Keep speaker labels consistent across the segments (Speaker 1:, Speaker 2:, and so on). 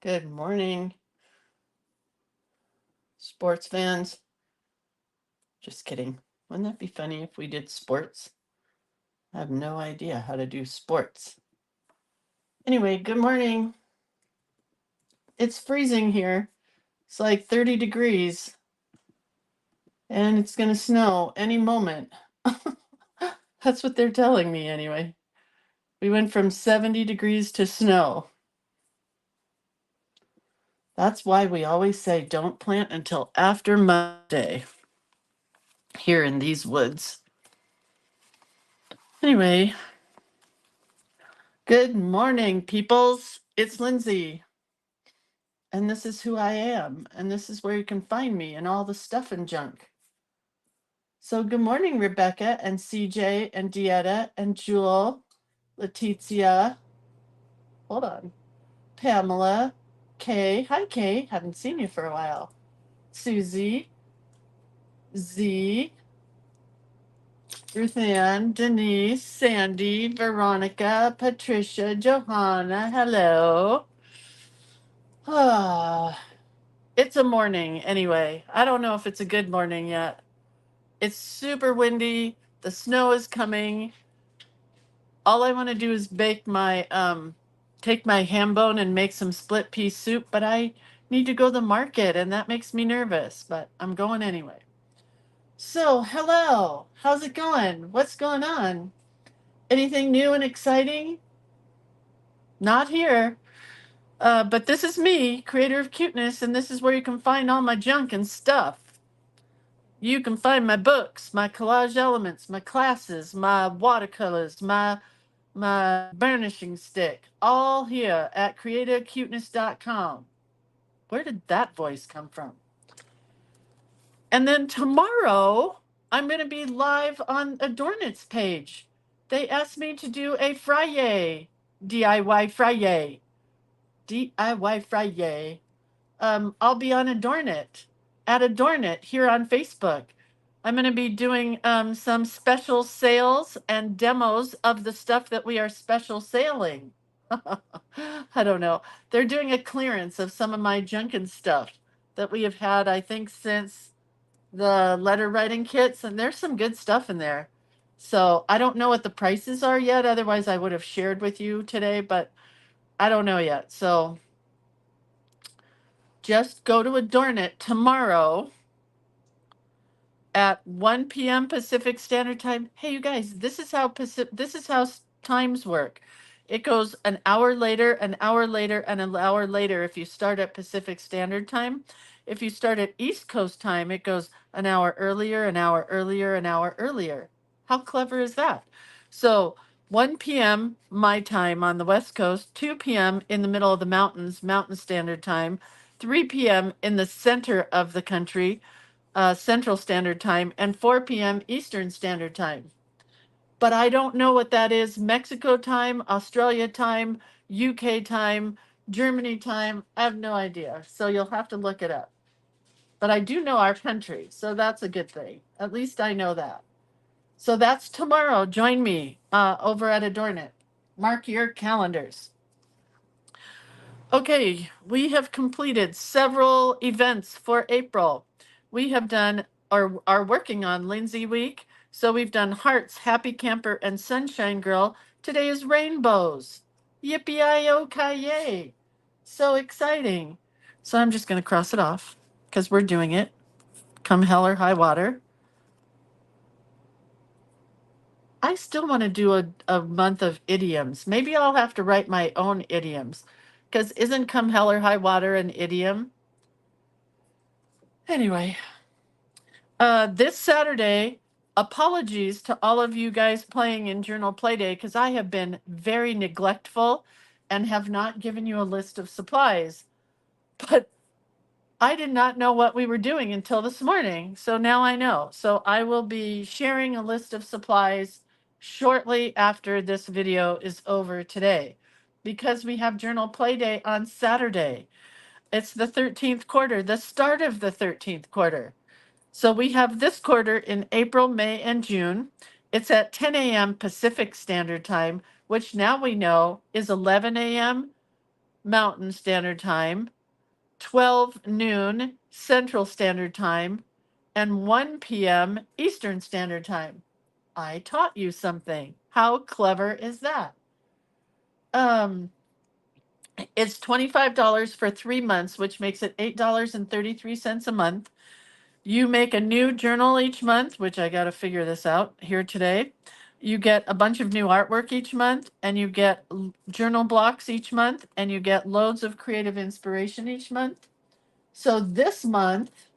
Speaker 1: Good morning, sports fans. Just kidding. Wouldn't that be funny if we did sports? I have no idea how to do sports. Anyway, good morning. It's freezing here. It's like 30 degrees and it's going to snow any moment. That's what they're telling me anyway. We went from 70 degrees to snow. That's why we always say don't plant until after Monday here in these woods. Anyway, good morning, peoples. It's Lindsay. And this is who I am. And this is where you can find me and all the stuff and junk. So good morning, Rebecca and CJ and Dieta and Jewel, Letizia. Hold on. Pamela, Kay. Hi, Kay. Haven't seen you for a while. Susie, Z, Ruth Ann, Denise, Sandy, Veronica, Patricia, Johanna. Hello. Ah, it's a morning anyway. I don't know if it's a good morning yet. It's super windy. The snow is coming. All I want to do is take my ham bone and make some split pea soup, but I need to go to the market and that makes me nervous, but I'm going anyway. So, hello. How's it going? What's going on? Anything new and exciting? Not here. But this is me, creator of Cuteness, and this is where you can find all my junk and stuff. You can find my books, my collage elements, my classes, my watercolors, my burnishing stick, all here at creativecuteness.com. Where did that voice come from? And then tomorrow, I'm going to be live on Adornit's page. They asked me to do a Friday, DIY Friday. DIY Friday. I'll be on Adornit, at Adornit here on Facebook. I'm going to be doing some special sales and demos of the stuff that we are special sailing. I don't know. They're doing a clearance of some of my junk and stuff that we have had, I think, since the letter writing kits, and there's some good stuff in there. So I don't know what the prices are yet. Otherwise, I would have shared with you today, but I don't know yet. So just go to Adornit tomorrow at 1 p.m. Pacific Standard Time. Hey, you guys, this is how times work. It goes an hour later, and an hour later if you start at Pacific Standard Time. If you start at East Coast time, it goes an hour earlier, an hour earlier, an hour earlier. How clever is that? So 1 p.m. my time on the West Coast, 2 p.m. in the middle of the mountains, Mountain Standard Time, 3 p.m. in the center of the country, Central Standard Time, and 4 p.m. Eastern Standard Time. But I don't know what that is. Mexico time, Australia time, UK time, Germany time. I have no idea. So you'll have to look it up. But I do know our country. So that's a good thing. At least I know that. So that's tomorrow. Join me over at Adornit. Mark your calendars. Okay, we have completed several events for April. We have done or are working on Lindsay Week. So we've done Hearts, Happy Camper, and Sunshine Girl. Today is Rainbows. Yippee-i-yo-ki-yay. So exciting. So I'm just going to cross it off because we're doing it. Come hell or high water. I still want to do a month of idioms. Maybe I'll have to write my own idioms because isn't come hell or high water an idiom? Anyway, this Saturday, apologies to all of you guys playing in Journal Playday because I have been very neglectful and have not given you a list of supplies. But I did not know what we were doing until this morning. So now I know. So I will be sharing a list of supplies shortly after this video is over today because we have Journal Playday on Saturday. It's the 13th quarter, the start of the 13th quarter. So we have this quarter in April, May, and June. It's at 10 a.m. Pacific Standard Time, which now we know is 11 a.m. Mountain Standard Time, 12 noon Central Standard Time, and 1 p.m. Eastern Standard Time. I taught you something. How clever is that? Um, it's $25 for 3 months, which makes it $8.33 a month. You make a new journal each month, which I got to figure this out here today. You get a bunch of new artwork each month, and you get journal blocks each month, and you get loads of creative inspiration each month. So this month,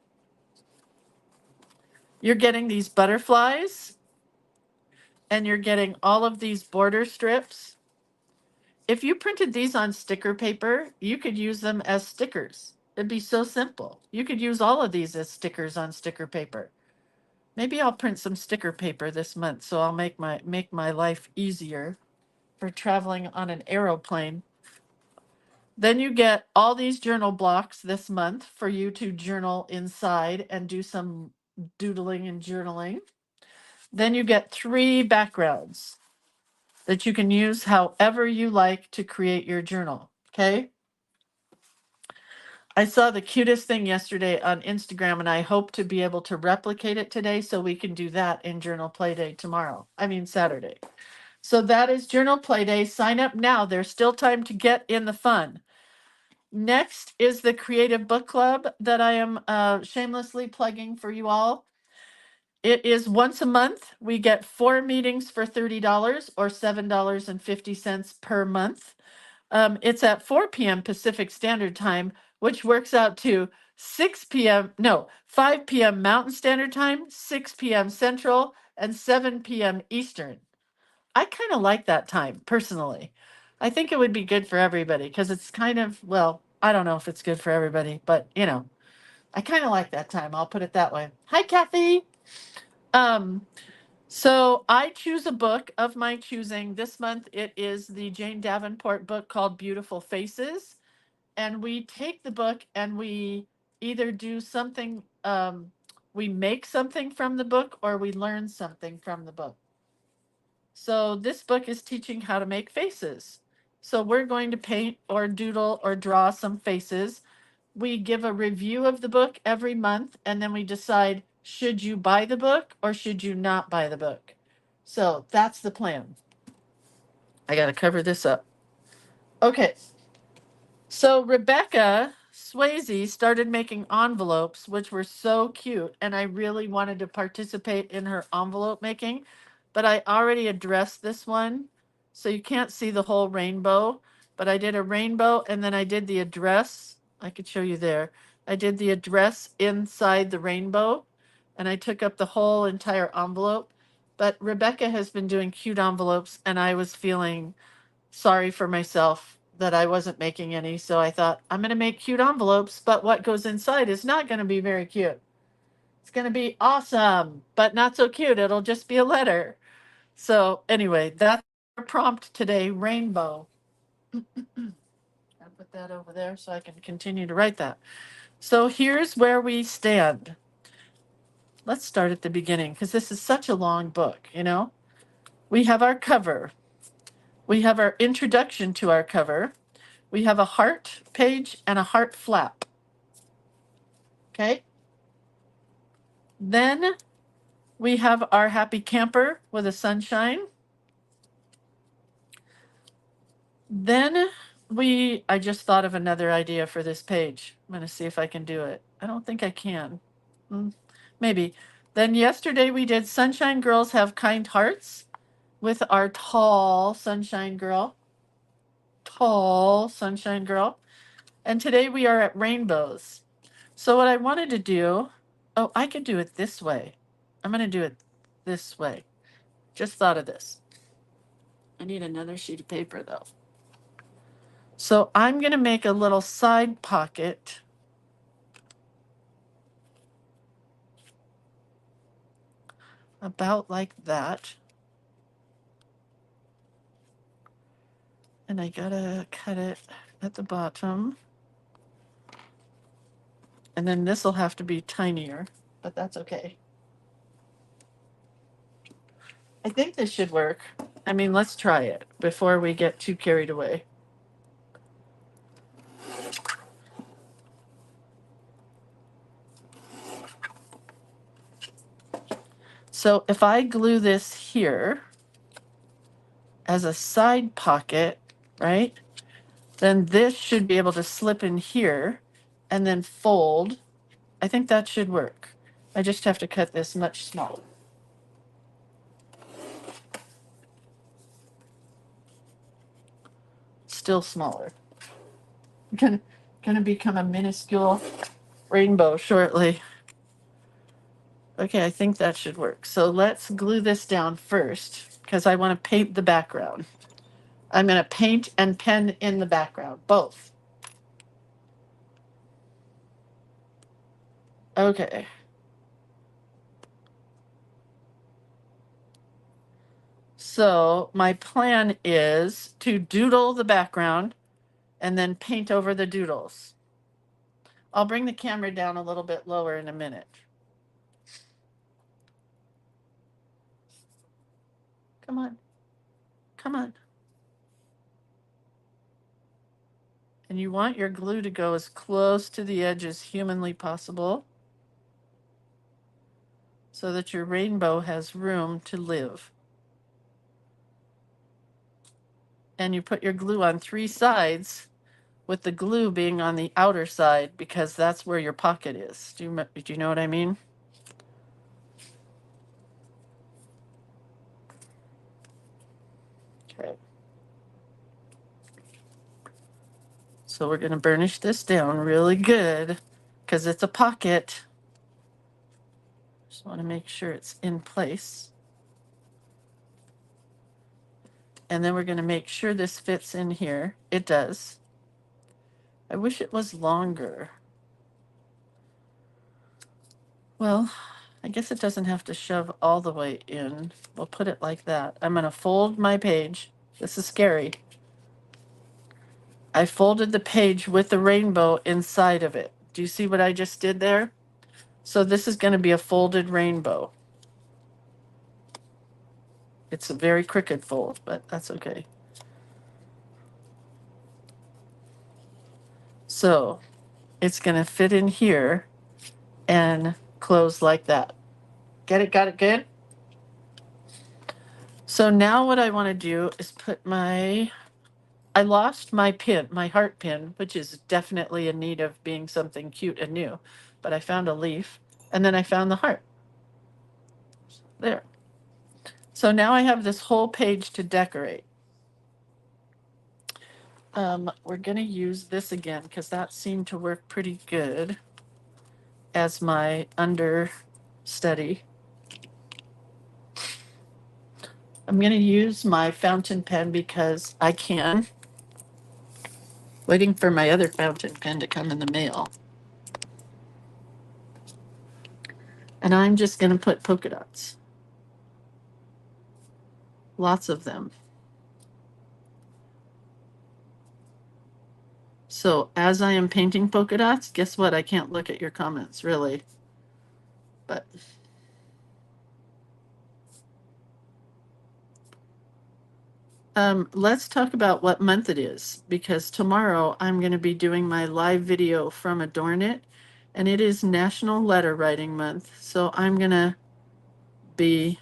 Speaker 1: you're getting these butterflies, and you're getting all of these border strips. If you printed these on sticker paper, you could use them as stickers. It'd be so simple. You could use all of these as stickers on sticker paper. Maybe I'll print some sticker paper this month, so I'll make my life easier for traveling on an aeroplane. Then you get all these journal blocks this month for you to journal inside and do some doodling and journaling. Then you get 3 backgrounds that you can use however you like to create your journal. Okay. I saw the cutest thing yesterday on Instagram, and I hope to be able to replicate it today so we can do that in Journal Play Day tomorrow. I mean, Saturday. So that is Journal Play Day. Sign up now. There's still time to get in the fun. Next is the Creative Book Club that I am shamelessly plugging for you all. It is once a month. We get 4 meetings for $30 or $7.50 per month. It's at 4 p.m. Pacific Standard Time, which works out to 5 p.m. Mountain Standard Time, 6 p.m. Central, and 7 p.m. Eastern. I kind of like that time personally. I think it would be good for everybody because it's kind of, well, I don't know if it's good for everybody, but I kind of like that time. I'll put it that way. Hi, Kathy. Um, so I choose a book of my choosing. This month it is the Jane Davenport book called Beautiful Faces. And we take the book and we either do something, we make something from the book or we learn something from the book. So this book is teaching how to make faces. So we're going to paint or doodle or draw some faces. We give a review of the book every month, and then we decide, should you buy the book or should you not buy the book? So that's the plan. I got to cover this up. Okay. So Rebecca Swayze started making envelopes, which were so cute, and I really wanted to participate in her envelope making, but I already addressed this one, so you can't see the whole rainbow, but I did a rainbow, and then I did the address. I could show you there. I did the address inside the rainbow, and I took up the whole entire envelope. But Rebecca has been doing cute envelopes, and I was feeling sorry for myself that I wasn't making any. So I thought, I'm going to make cute envelopes, but what goes inside is not going to be very cute. It's going to be awesome, but not so cute. It'll just be a letter. So anyway, that's our prompt today, rainbow. I'll put that over there so I can continue to write that. So here's where we stand. Let's start at the beginning because this is such a long book, We have our cover. We have our introduction to our cover. We have a heart page and a heart flap. Okay. Then we have our happy camper with a sunshine. Then I just thought of another idea for this page. I'm going to see if I can do it. I don't think I can. Maybe. Then yesterday we did Sunshine Girls Have Kind Hearts with our tall sunshine girl. Tall sunshine girl. And today we are at rainbows. So what I wanted to do, I could do it this way. I'm going to do it this way. Just thought of this. I need another sheet of paper though. So I'm going to make a little side pocket. About like that. And I gotta cut it at the bottom. And then this will have to be tinier, but that's okay. I think this should work. I mean, let's try it before we get too carried away. So if I glue this here as a side pocket, right, then this should be able to slip in here and then fold. I think that should work. I just have to cut this much smaller. Still smaller. Gonna become a minuscule rainbow shortly. Okay, I think that should work. So let's glue this down first because I want to paint the background. I'm going to paint and pen in the background, both. Okay. So my plan is to doodle the background and then paint over the doodles. I'll bring the camera down a little bit lower in a minute. Come on. Come on. And you want your glue to go as close to the edge as humanly possible so that your rainbow has room to live. And you put your glue on 3 sides, with the glue being on the outer side because that's where your pocket is. Do you know what I mean? Okay. So we're going to burnish this down really good because it's a pocket. Just want to make sure it's in place. And then we're going to make sure this fits in here. It does. I wish it was longer. Well, I guess it doesn't have to shove all the way in. We'll put it like that. I'm going to fold my page. This is scary. I folded the page with the rainbow inside of it. Do you see what I just did there? So this is going to be a folded rainbow. It's a very crooked fold, but that's okay. So it's going to fit in here and close like that. Get it? Got it good? So now what I want to do is put I lost my pin, my heart pin, which is definitely in need of being something cute and new. But I found a leaf, and then I found the heart. There. So now I have this whole page to decorate. We're going to use this again because that seemed to work pretty good as my understudy. I'm going to use my fountain pen because I can. Waiting for my other fountain pen to come in the mail. And I'm just going to put polka dots. Lots of them. So as I am painting polka dots, guess what? I can't look at your comments, really. But let's talk about what month it is, because tomorrow I'm going to be doing my live video from Adornit, and it is National Letter Writing Month. So I'm going to be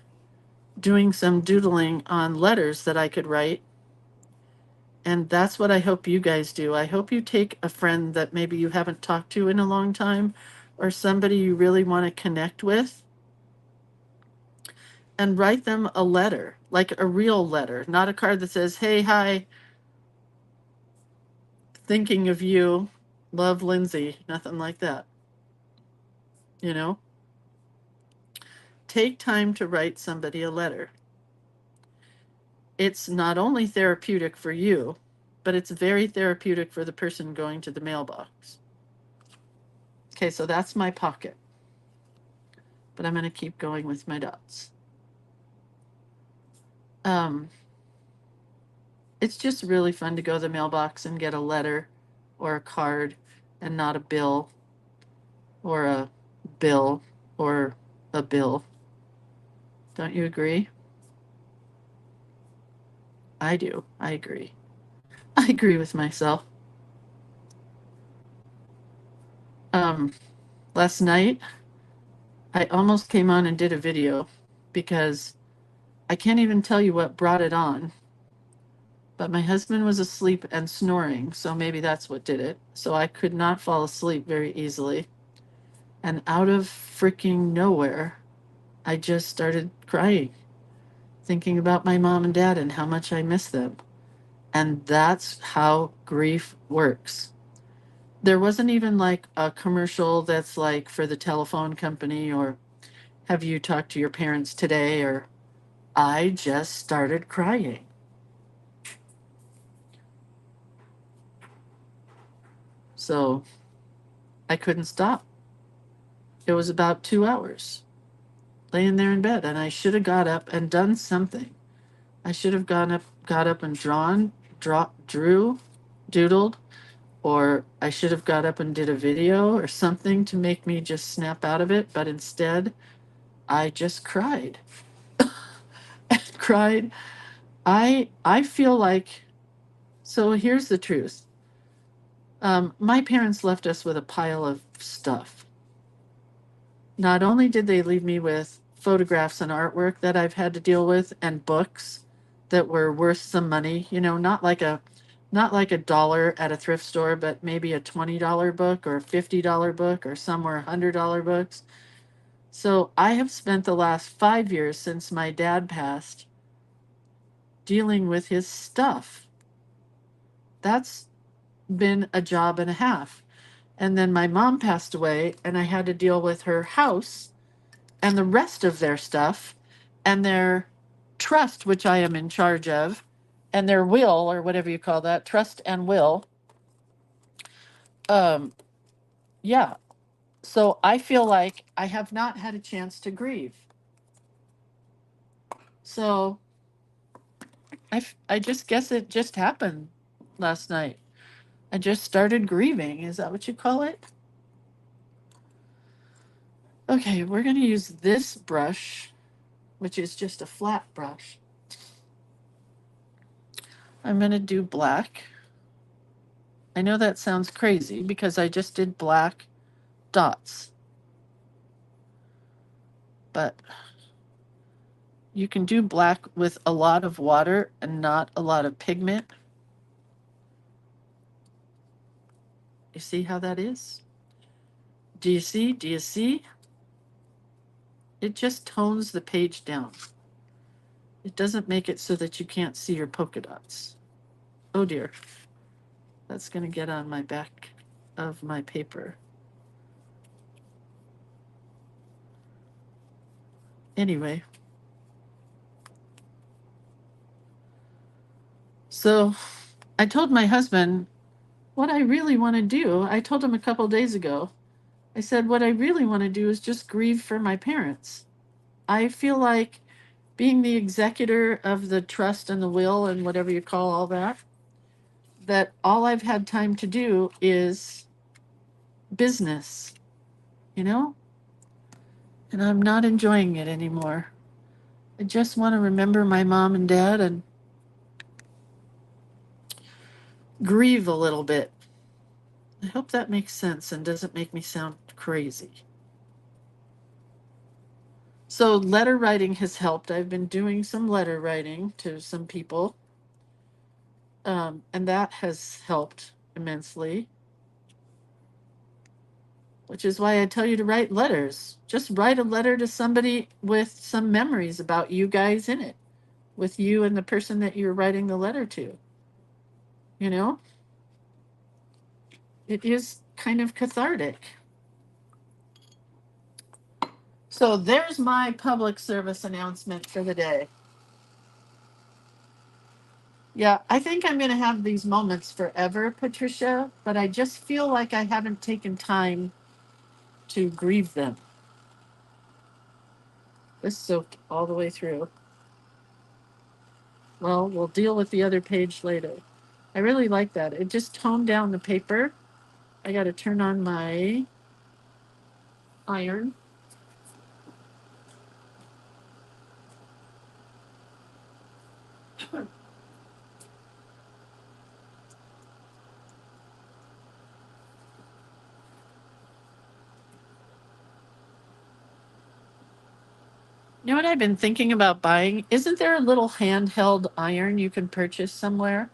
Speaker 1: doing some doodling on letters that I could write. And that's what I hope you guys do. I hope you take a friend that maybe you haven't talked to in a long time, or somebody you really want to connect with, and write them a letter, like a real letter, not a card that says, hey, hi, thinking of you, love Lindsay, nothing like that. You know? Take time to write somebody a letter. It's not only therapeutic for you, but it's very therapeutic for the person going to the mailbox. Okay, so that's my pocket. But I'm going to keep going with my dots. It's just really fun to go to the mailbox and get a letter or a card and not a bill or a bill or a bill. Don't you agree? I do. I agree. I agree with myself. Last night, I almost came on and did a video, because I can't even tell you what brought it on. But my husband was asleep and snoring, so maybe that's what did it. So I could not fall asleep very easily. And out of freaking nowhere, I just started crying, thinking about my mom and dad and how much I miss them. And that's how grief works. There wasn't even like a commercial that's like for the telephone company or have you talked to your parents today, or I just started crying. So I couldn't stop. It was about 2 hours laying there in bed, and I should have got up and done something. I should have got up and drew, doodled, or I should have got up and did a video or something to make me just snap out of it. But instead, I just cried and cried. I feel like, so here's the truth. My parents left us with a pile of stuff. Not only did they leave me with photographs and artwork that I've had to deal with and books that were worth some money, not like a dollar at a thrift store, but maybe a $20 book or a $50 book or somewhere $100 books. So I have spent the last 5 years since my dad passed dealing with his stuff. That's been a job and a half. And then my mom passed away, and I had to deal with her house and the rest of their stuff and their trust, which I am in charge of, and their will, or whatever you call that, trust and will. Um, yeah. So I feel like I have not had a chance to grieve. So I just guess it just happened last night. I just started grieving. Is that what you call it? Okay, we're going to use this brush, which is just a flat brush. I'm going to do black. I know that sounds crazy because I just did black dots. But you can do black with a lot of water and not a lot of pigment. You see how that is? Do you see? Do you see? It just tones the page down. It doesn't make it so that you can't see your polka dots. Oh dear. That's going to get on my back of my paper. Anyway. So I told my husband what I really want to do. I told him a couple days ago. I said, what I really want to do is just grieve for my parents. I feel like being the executor of the trust and the will and whatever you call all that, that all I've had time to do is business, you know? And I'm not enjoying it anymore. I just want to remember my mom and dad and grieve a little bit. I hope that makes sense and doesn't make me sound crazy. So letter writing has helped. I've been doing some letter writing to some people, and that has helped immensely. Which is why I tell you to write letters. Just write a letter to somebody with some memories about you guys in it, with you and the person that you're writing the letter to. You know, it is kind of cathartic. So there's my public service announcement for the day. Yeah, I think I'm going to have these moments forever, Patricia, but I just feel like I haven't taken time to grieve them. This soaked all the way through. Well, we'll deal with the other page later. I really like that. It just toned down the paper. I got to turn on my iron. You know what I've been thinking about buying? Isn't there a little handheld iron you can purchase somewhere?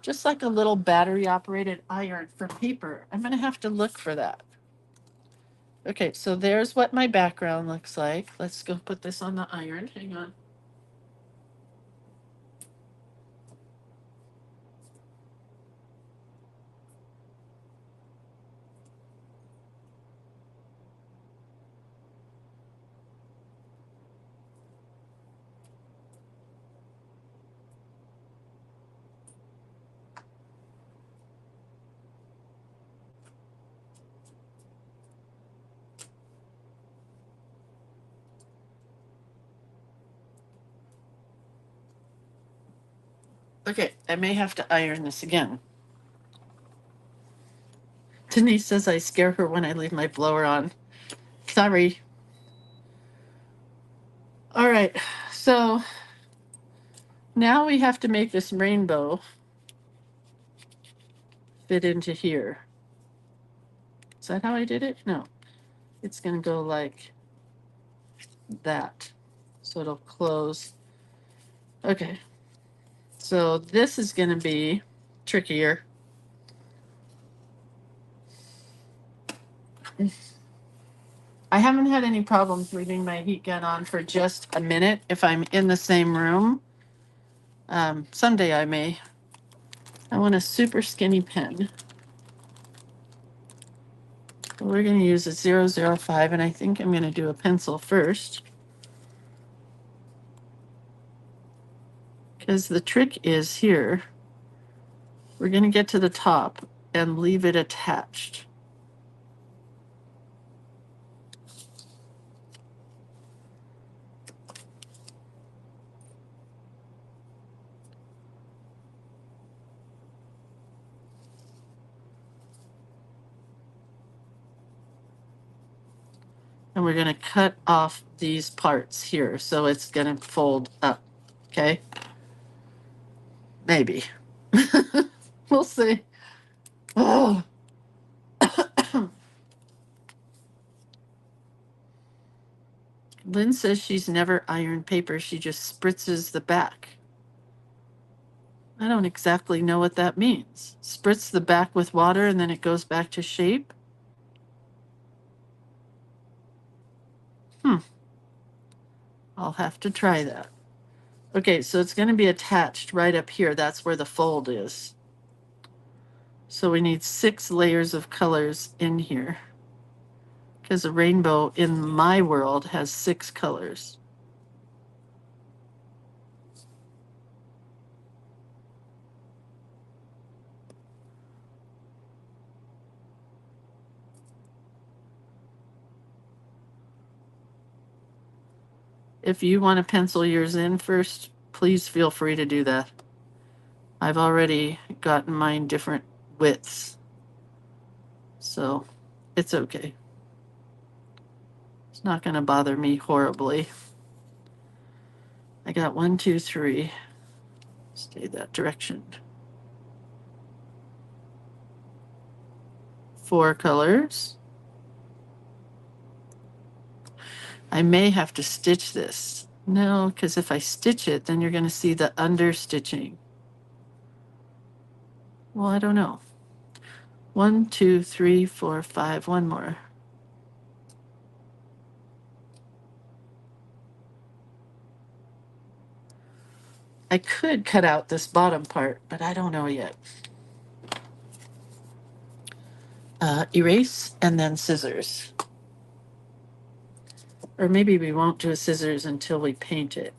Speaker 1: Just like a little battery operated iron for paper. I'm going to have to look for that. Okay, so there's what my background looks like. Let's go put this on the iron. Hang on. Okay, I may have to iron this again. Denise says I scare her when I leave my blower on. Sorry. All right, so now we have to make this rainbow fit into here. Is that how I did it? No. It's going to go like that. So it'll close. Okay. So this is going to be trickier. I haven't had any problems leaving my heat gun on for just a minute if I'm in the same room. Someday I may. I want a super skinny pen. We're going to use a 005, and I think I'm going to do a pencil first. Because the trick is here, we're going to get to the top and leave it attached. And we're going to cut off these parts here, so it's going to fold up, okay? Maybe. We'll see. Oh. Lynn says she's never ironed paper. She just spritzes the back. I don't exactly know what that means. Spritz the back with water and then it goes back to shape? I'll have to try that. Okay, so it's going to be attached right up here. That's where the fold is. So we need 6 layers of colors in here. Because a rainbow in my world has 6 colors. If you want to pencil yours in first, please feel free to do that. I've already gotten mine different widths, so it's okay. It's not going to bother me horribly. I got 1, 2, 3. Stay that direction. 4 colors. I may have to stitch this. No, because if I stitch it, then you're going to see the under stitching. Well, I don't know. 1, 2, 3, 4, 5. One more. I could cut out this bottom part, but I don't know yet. Erase and then scissors. Or maybe we won't do a scissors until we paint it.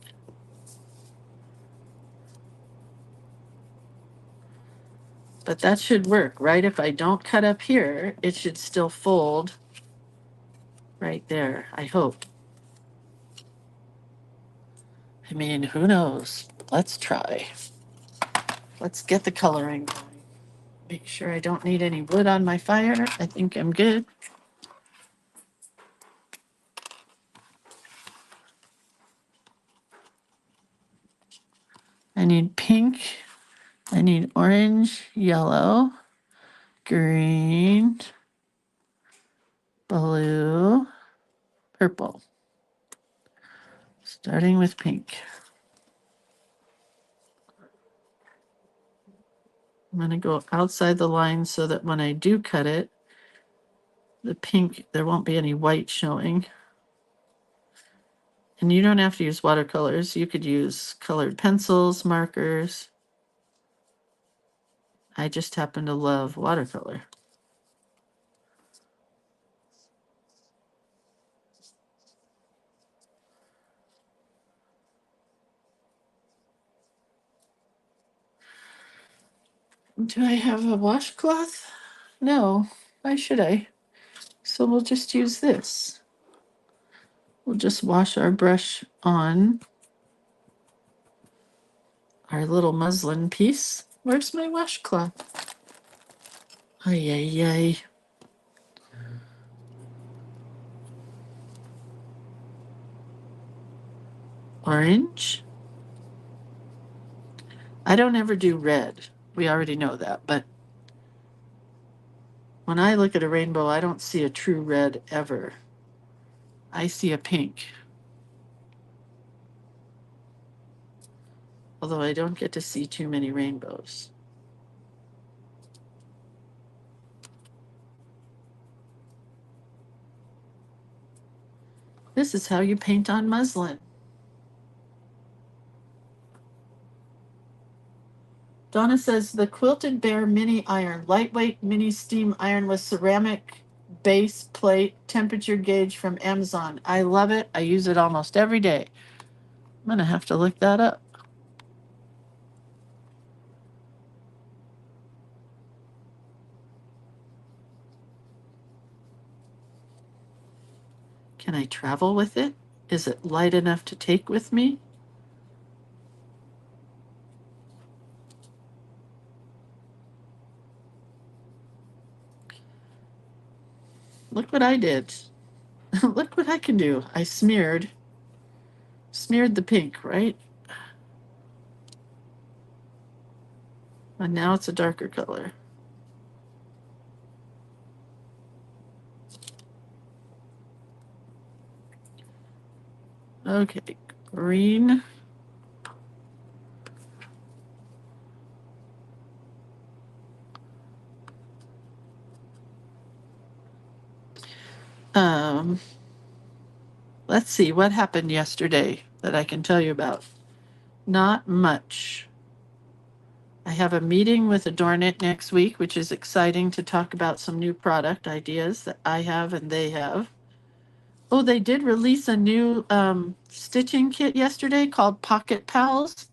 Speaker 1: But that should work, right? If I don't cut up here, it should still fold right there, I hope. I mean, who knows? Let's try. Let's get the coloring going. Make sure I don't need any wood on my fire. I think I'm good. I need pink. I need orange, yellow, green, blue, purple. Starting with pink. I'm going to go outside the line so that when I do cut it, the pink, there won't be any white showing. And you don't have to use watercolors. You could use colored pencils, markers. I just happen to love watercolor. Do I have a washcloth? No. Why should I? So we'll just use this. We'll just wash our brush on our little muslin piece. Where's my washcloth? Ay, ay, ay. Orange. I don't ever do red. We already know that, but when I look at a rainbow, I don't see a true red ever. I see a pink. Although I don't get to see too many rainbows. This is how you paint on muslin. Donna says the Quilted Bear mini iron, lightweight mini steam iron with ceramic base plate, temperature gauge from Amazon. I love it. I use it almost every day. I'm going to have to look that up. Can I travel with it? Is it light enough to take with me? Look what I did. Look what I can do. I smeared the pink, right? And now it's a darker color. Okay, green. Let's see what happened yesterday that I can tell you about. Not much. I have a meeting with Adornit next week, which is exciting to talk about some new product ideas that I have and they have. Oh, they did release a new stitching kit yesterday called Pocket Pals,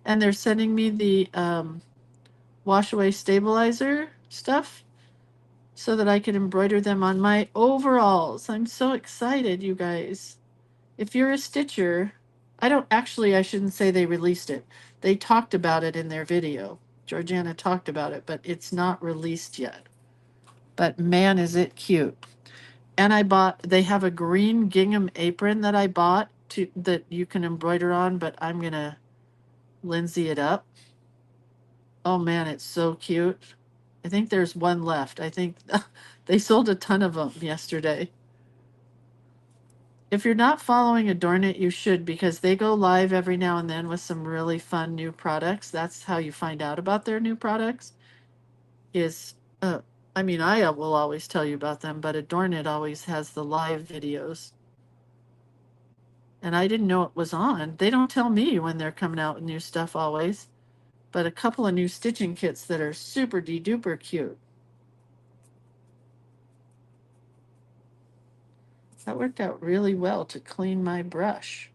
Speaker 1: and they're sending me the wash away stabilizer stuff so that I can embroider them on my overalls. I'm so excited, you guys. If you're a stitcher, I shouldn't say they released it. They talked about it in their video. Georgiana talked about it, but it's not released yet. But man, is it cute. And they have a green gingham apron that I bought that you can embroider on, but I'm going to Lindsay it up. Oh man, it's so cute. I think there's one left. I think they sold a ton of them yesterday. If you're not following Adornit, you should, because they go live every now and then with some really fun new products. That's how you find out about their new products. I will always tell you about them, but Adornit always has the live videos. And I didn't know it was on. They don't tell me when they're coming out with new stuff always, but a couple of new stitching kits that are super de-duper cute. That worked out really well to clean my brush.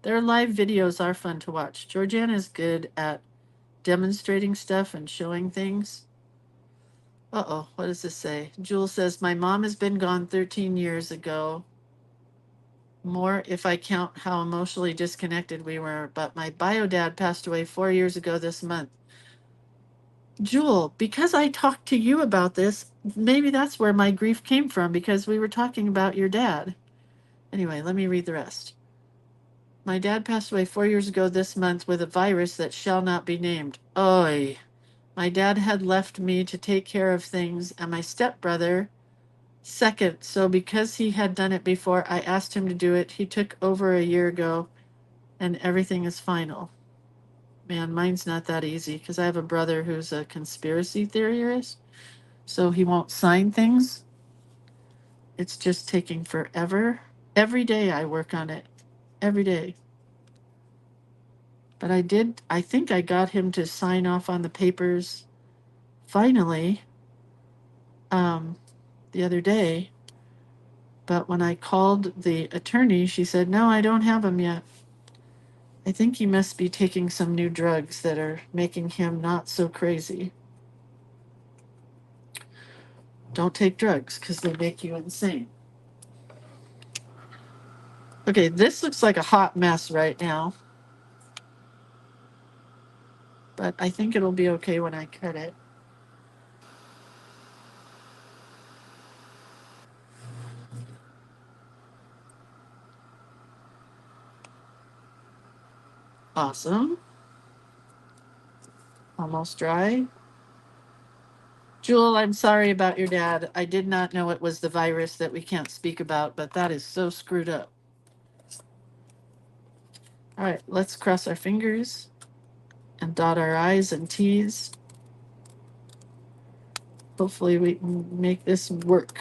Speaker 1: Their live videos are fun to watch. Georgiana is good at demonstrating stuff and showing things. Uh-oh, what does this say? Jules says, my mom has been gone 13 years ago. More if I count how emotionally disconnected we were, but my bio dad passed away 4 years ago this month. Jewel, because I talked to you about this, maybe that's where my grief came from, because we were talking about your dad. Anyway, let me read the rest. My dad passed away 4 years ago this month with a virus that shall not be named. Oy. My dad had left me to take care of things, and my stepbrother second. So because he had done it before, I asked him to do it. He took over a year ago, and everything is final. Man, mine's not that easy because I have a brother who's a conspiracy theorist, so he won't sign things. It's just taking forever. Every day I work on it. Every day. But I think I got him to sign off on the papers finally the other day. But when I called the attorney, she said, no, I don't have them yet. I think he must be taking some new drugs that are making him not so crazy. Don't take drugs because they make you insane. Okay, this looks like a hot mess right now. But I think it'll be okay when I cut it. Awesome. Almost dry. Jewel, I'm sorry about your dad. I did not know it was the virus that we can't speak about, but that is so screwed up. All right, let's cross our fingers and dot our I's and T's. Hopefully we can make this work.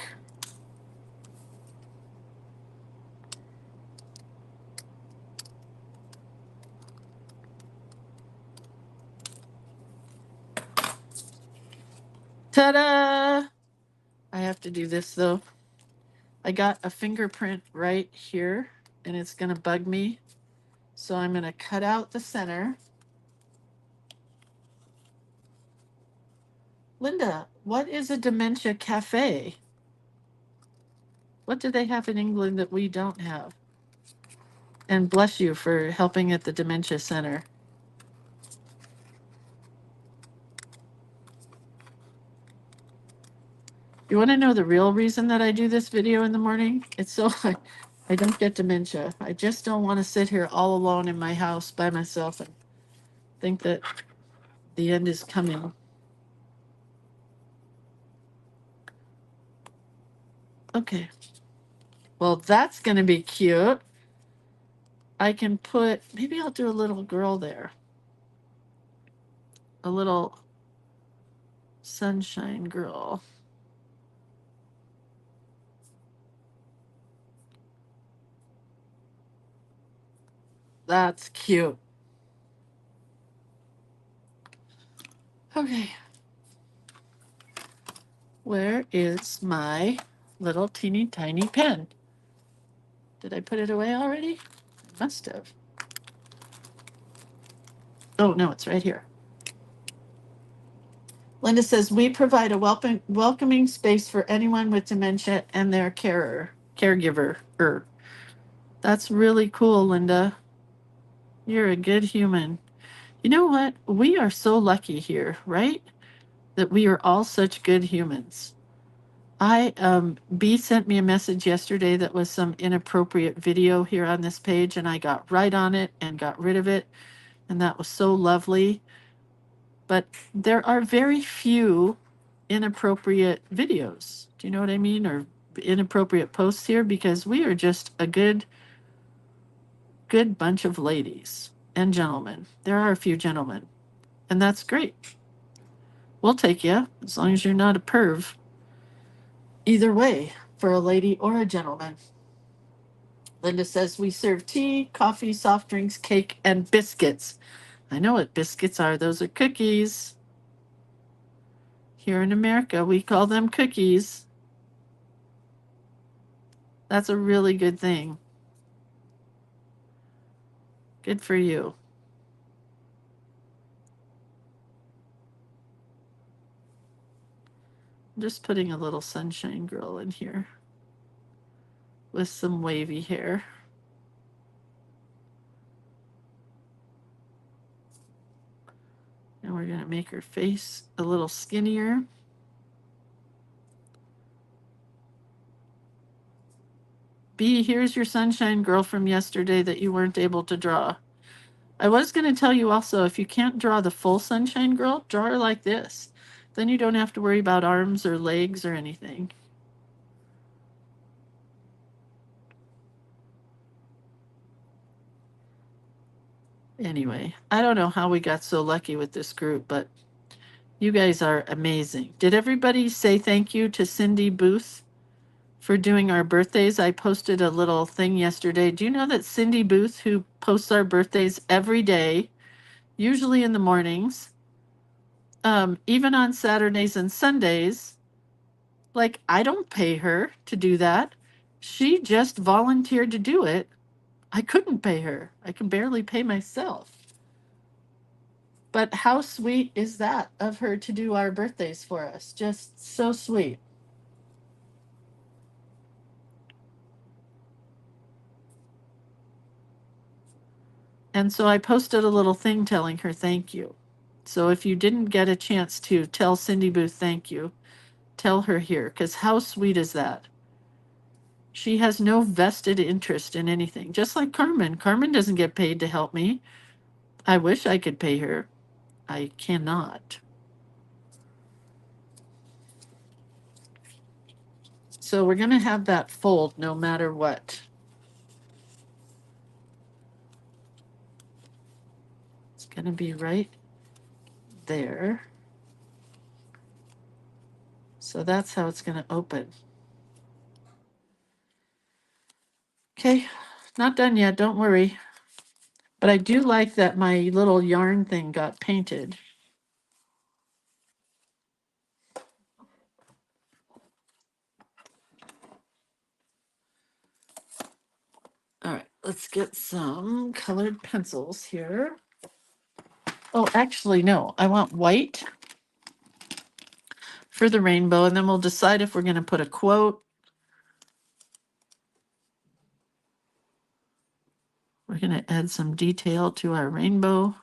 Speaker 1: Ta-da! I have to do this though. I got a fingerprint right here and it's gonna bug me. So I'm gonna cut out the center. Linda, what is a dementia cafe? What do they have in England that we don't have? And bless you for helping at the dementia center. You want to know the real reason that I do this video in the morning? It's so I don't get dementia. I just don't want to sit here all alone in my house by myself and think that the end is coming. Okay. Well, that's going to be cute. I can put, maybe I'll do a little girl there. A little sunshine girl. That's cute. Okay. Where is my little teeny tiny pen? Did I put it away already? I must have. Oh, no, it's right here. Linda says, we provide a welcoming space for anyone with dementia and their caregiver. That's really cool, Linda. You're a good human. You know what? We are so lucky here, right? That we are all such good humans. B sent me a message yesterday that was some inappropriate video here on this page, and I got right on it and got rid of it. And that was so lovely. But there are very few inappropriate videos. Do you know what I mean? Or inappropriate posts here, because we are just a good bunch of ladies and gentlemen. There are a few gentlemen, and that's great. We'll take you as long as you're not a perv. Either way, for a lady or a gentleman. Linda says we serve tea, coffee, soft drinks, cake, and biscuits. I know what biscuits are. Those are cookies. Here in America, we call them cookies. That's a really good thing. Good for you. I'm just putting a little sunshine girl in here with some wavy hair. And we're going to make her face a little skinnier. B, here's your sunshine girl from yesterday that you weren't able to draw. I was going to tell you also, if you can't draw the full Sunshine Girl, draw her like this. Then you don't have to worry about arms or legs or anything. Anyway, I don't know how we got so lucky with this group, but you guys are amazing. Did everybody say thank you to Cindy Booth for doing our birthdays? I posted a little thing yesterday. Do you know that Cindy Booth, who posts our birthdays every day, usually in the mornings, even on Saturdays and Sundays, like I don't pay her to do that. She just volunteered to do it. I couldn't pay her. I can barely pay myself. But how sweet is that of her to do our birthdays for us? Just so sweet. And so I posted a little thing telling her thank you. So if you didn't get a chance to tell Cindy Booth thank you, tell her here, because how sweet is that? She has no vested interest in anything, just like Carmen. Carmen doesn't get paid to help me. I wish I could pay her. I cannot. So we're going to have that fold no matter what. It's going to be right there. So that's how it's going to open. Okay, not done yet, don't worry. But I do like that my little yarn thing got painted. All right, let's get some colored pencils here. Oh, actually, no, I want white for the rainbow, and then we'll decide if we're going to put a quote. We're going to add some detail to our rainbow.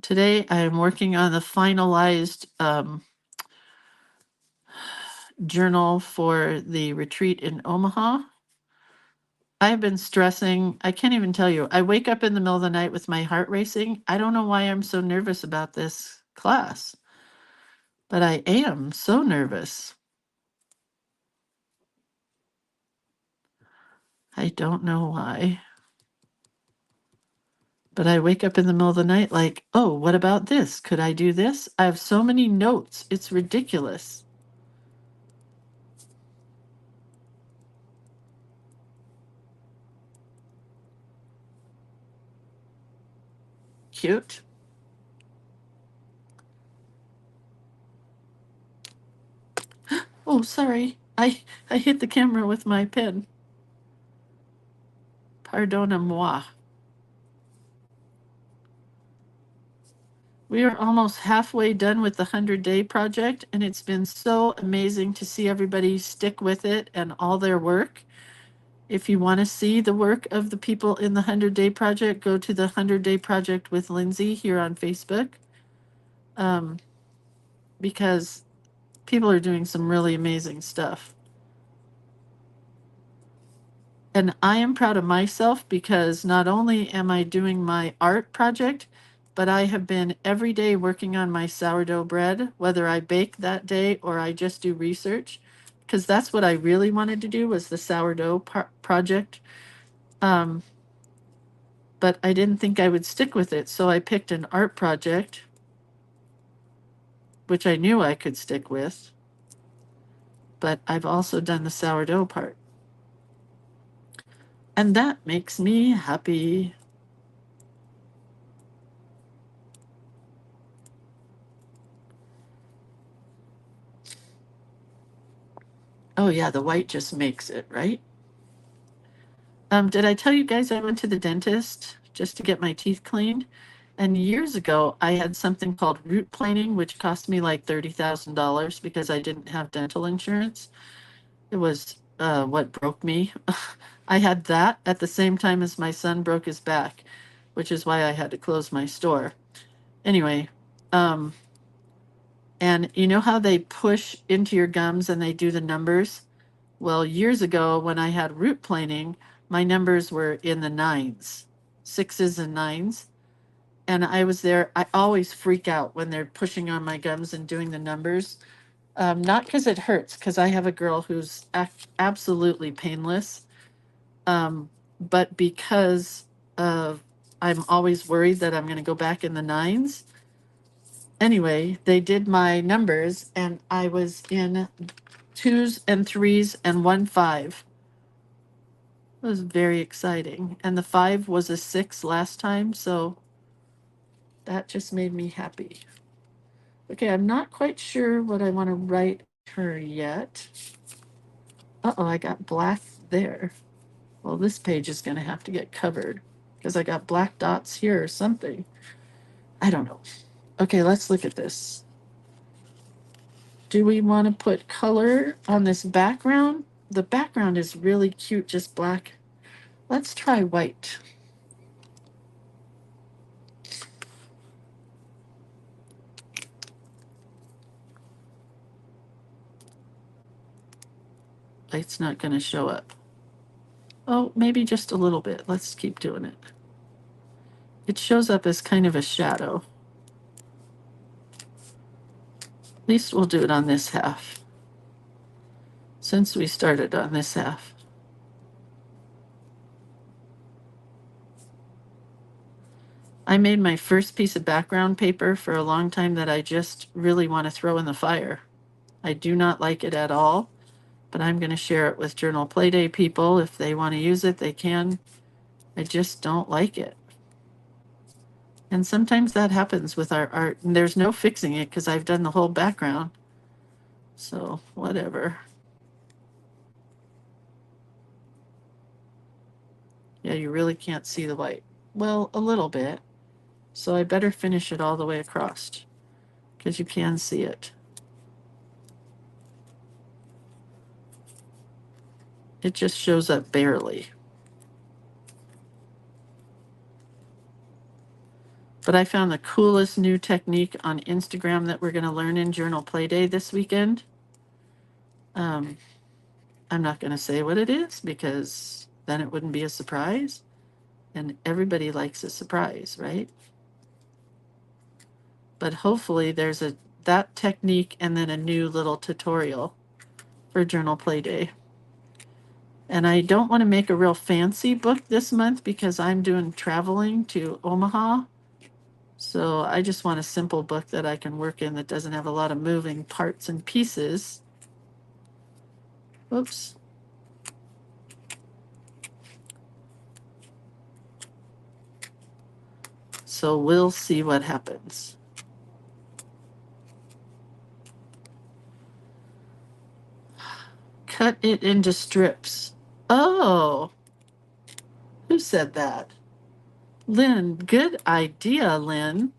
Speaker 1: Today, I am working on the finalized journal for the retreat in Omaha. I've been stressing. I can't even tell you. I wake up in the middle of the night with my heart racing. I don't know why I'm so nervous about this class, but I am so nervous. I don't know why. But I wake up in the middle of the night like, oh, what about this? Could I do this? I have so many notes. It's ridiculous. Cute. Oh, sorry. I hit the camera with my pen. Pardonnez-moi. We are almost halfway done with the 100-day project, and it's been so amazing to see everybody stick with it and all their work. If you want to see the work of the people in the 100-day project, go to the 100-day project with Lindsay here on Facebook, because people are doing some really amazing stuff. And I am proud of myself because not only am I doing my art project, but I have been every day working on my sourdough bread, whether I bake that day or I just do research, because that's what I really wanted to do was the sourdough project. But I didn't think I would stick with it, so I picked an art project, which I knew I could stick with, but I've also done the sourdough part. And that makes me happy. Oh yeah, the white just makes it, right? Did I tell you guys I went to the dentist just to get my teeth cleaned? And years ago, I had something called root planing, which cost me like $30,000 because I didn't have dental insurance. It was what broke me. I had that at the same time as my son broke his back, which is why I had to close my store. Anyway, um, and you know how they push into your gums and they do the numbers? Well, years ago when I had root planing, my numbers were in the nines, sixes and nines. And I was there. I always freak out when they're pushing on my gums and doing the numbers. Not because it hurts, because I have a girl who's absolutely painless, but because of I'm always worried that I'm going to go back in the nines. Anyway, they did my numbers, and I was in twos and threes and 1 5. It was very exciting. And the 5 was a 6 last time, so that just made me happy. Okay, I'm not quite sure what I want to write her yet. Uh-oh, I got black there. Well, this page is going to have to get covered because I got black dots here or something. I don't know. Okay, let's look at this. Do we want to put color on this background? The background is really cute, just black. Let's try white. Light's not going to show up. Oh, maybe just a little bit. Let's keep doing it. It shows up as kind of a shadow. At least we'll do it on this half, since we started on this half. I made my first piece of background paper for a long time that I just really want to throw in the fire. I do not like it at all, but I'm going to share it with Journal Playday people. If they want to use it, they can. I just don't like it. And sometimes that happens with our art, and there's no fixing it because I've done the whole background. So, whatever. Yeah, you really can't see the white. Well, a little bit. So I better finish it all the way across because you can see it. It just shows up barely. But I found the coolest new technique on Instagram that we're going to learn in Journal Playday this weekend. I'm not going to say what it is because then it wouldn't be a surprise. And everybody likes a surprise, right? But hopefully there's that technique and then a new little tutorial for Journal Playday. And I don't want to make a real fancy book this month because I'm doing traveling to Omaha. So I just want a simple book that I can work in that doesn't have a lot of moving parts and pieces. Oops. So we'll see what happens. Cut it into strips. Oh, who said that? Lynn, good idea, Lynn.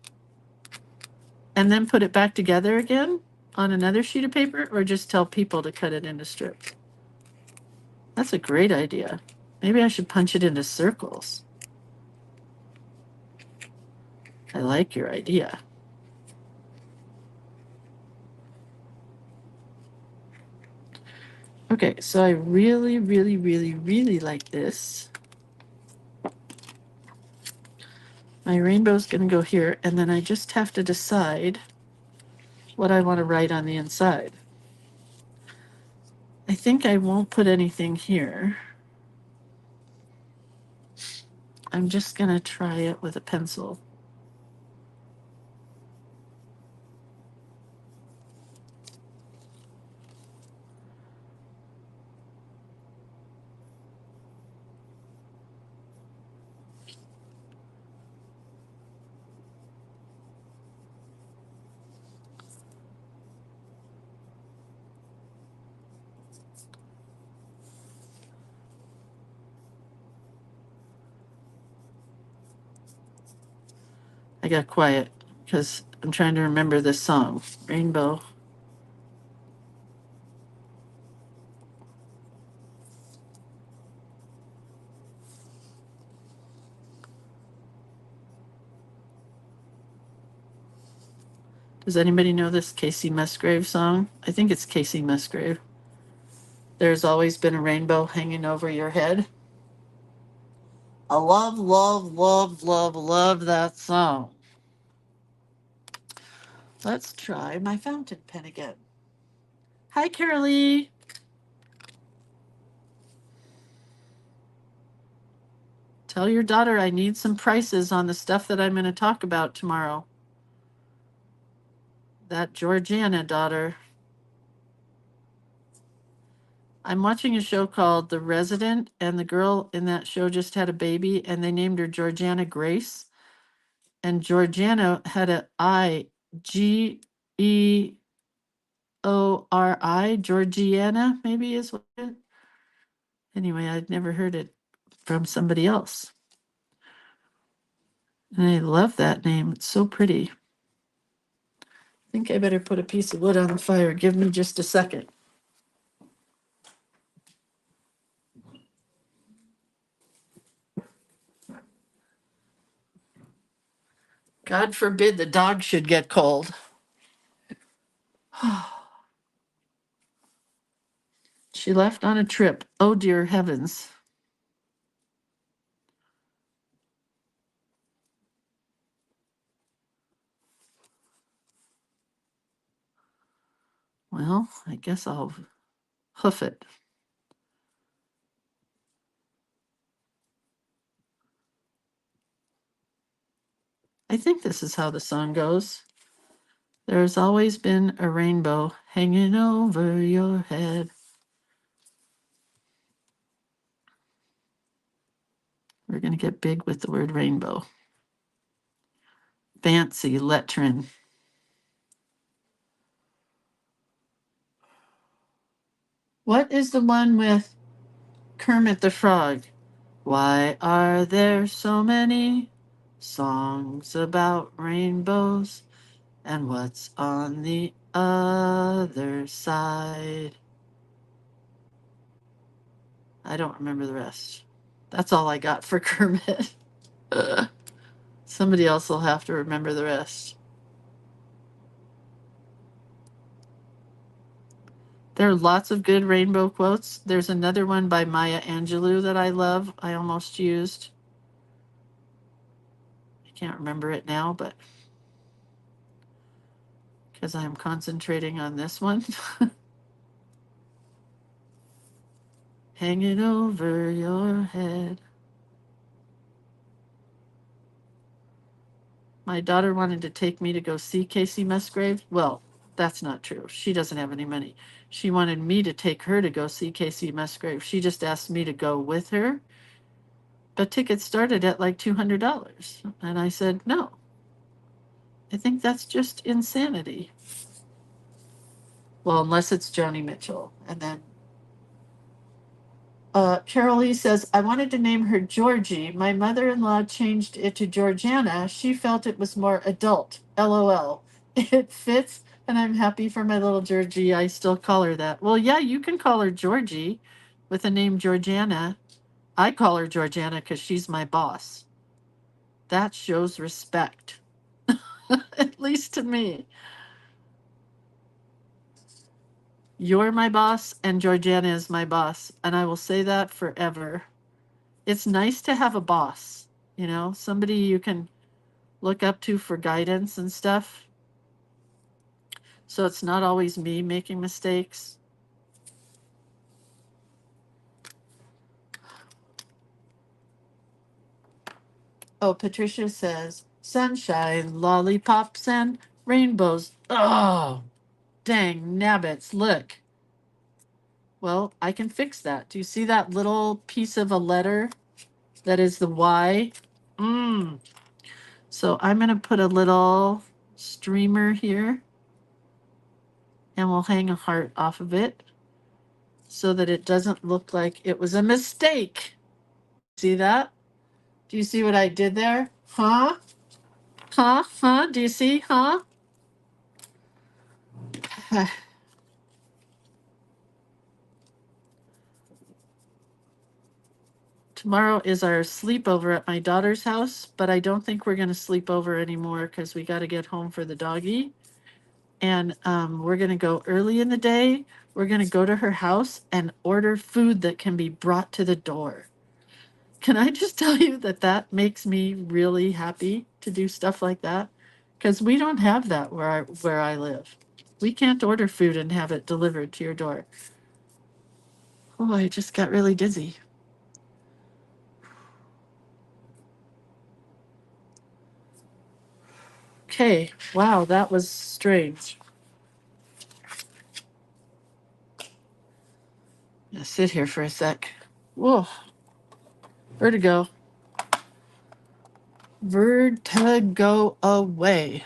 Speaker 1: And then put it back together again on another sheet of paper, or just tell people to cut it into strips? That's a great idea. Maybe I should punch it into circles. I like your idea. Okay, so I really, really, really, really like this. My rainbow's going to go here, and then I just have to decide what I want to write on the inside. I think I won't put anything here. I'm just going to try it with a pencil. I got quiet because I'm trying to remember this song, Rainbow. Does anybody know this Casey Musgrave song? I think it's Casey Musgrave. There's always been a rainbow hanging over your head. I love, love, love, love, love that song. Let's try my fountain pen again. Hi, Carolee. Tell your daughter I need some prices on the stuff that I'm going to talk about tomorrow. That Georgiana daughter. I'm watching a show called The Resident, and the girl in that show just had a baby, and they named her Georgiana Grace. And Georgiana had a Geori, Georgiana, maybe is what it. Anyway, I'd never heard it from somebody else. And I love that name. It's so pretty. I think I better put a piece of wood on the fire. Give me just a second. God forbid the dog should get cold. She left on a trip. Oh, dear heavens. Well, I guess I'll hoof it. I think this is how the song goes. There's always been a rainbow hanging over your head. We're going to get big with the word rainbow. Fancy lettering. What is the one with Kermit the Frog? Why are there so many songs about rainbows? And what's on the other side? I don't remember the rest. That's all I got for Kermit. Somebody else will have to remember the rest. There are lots of good rainbow quotes. There's another one by Maya Angelou that I love. I almost used. I can't remember it now, but because I'm concentrating on this one. Hanging over your head. My daughter wanted to take me to go see Casey Musgrave. Well, that's not true. She doesn't have any money. She wanted me to take her to go see Casey Musgrave. She just asked me to go with her. But tickets started at like $200. And I said, no. I think that's just insanity. Well, unless it's Joni Mitchell. And then Carol Lee says, I wanted to name her Georgie. My mother-in-law changed it to Georgiana. She felt it was more adult. LOL. It fits, and I'm happy for my little Georgie. I still call her that. Well, yeah, you can call her Georgie with the name Georgiana. I call her Georgiana because she's my boss. That shows respect, at least to me. You're my boss, and Georgiana is my boss, and I will say that forever. It's nice to have a boss, you know, somebody you can look up to for guidance and stuff. So it's not always me making mistakes. Oh, Patricia says, sunshine, lollipops, and rainbows. Oh, dang nabbits, look. Well, I can fix that. Do you see that little piece of a letter that is the Y? So I'm going to put a little streamer here, and we'll hang a heart off of it so that it doesn't look like it was a mistake. See that? Do you see what I did there? Huh? Huh? Huh? Do you see? Huh? Tomorrow is our sleepover at my daughter's house, but I don't think we're going to sleep over anymore because we got to get home for the doggy. and we're going to go early in the day. We're going to go to her house and order food that can be brought to the door. Can I just tell you that that makes me really happy to do stuff like that? Because we don't have that where I live. We can't order food and have it delivered to your door. Oh, I just got really dizzy. Okay, wow, that was strange. I'm gonna sit here for a sec. Whoa, vertigo. Vertigo away.